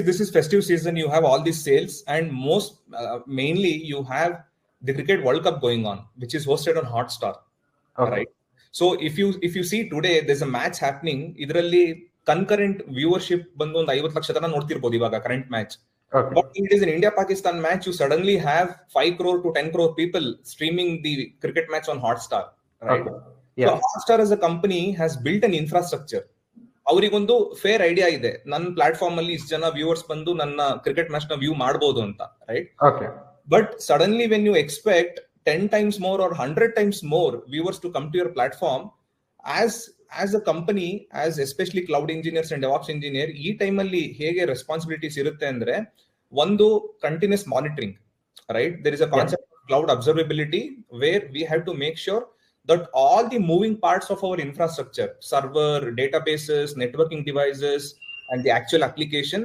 this is festive season. You have all these sales, and mainly you have the Cricket World Cup going on, which is hosted on Hotstar, right? So if you see today, there's a match happening. ಇದರಲ್ಲಿ concurrent viewership ಬಂದು ಒಂದು 50 ಲಕ್ಷ ತನ ನೋಡ್ತಿರ್ಬೋದು ಇವಾಗ current match. But it is an India-Pakistan match. You suddenly have 5 crore to 10 crore people streaming the cricket match on Hotstar, right? So Hotstar as a company has built an infrastructure. ಅವರಿಗೊಂದು fair idea ಇದೆ, ನನ್ನ platform ಅಲ್ಲಿ ಇಷ್ಟು ಜನ viewers ಬಂದು ನನ್ನ cricket match ನ view ಮಾಡಬಹುದು ಅಂತ, right? But suddenly when you expect 10 times more or 100 times more viewers to come to your platform, as a company, as especially cloud engineers and DevOps engineer, ಈ time ಅಲ್ಲಿ ಹೇಗೆ responsibilities ಇರುತ್ತೆ ಅಂದ್ರೆ, ಒಂದು continuous monitoring, right? There is a concept of cloud observability where we have to make sure that all the moving parts of our infrastructure, server, databases, networking devices, and the actual application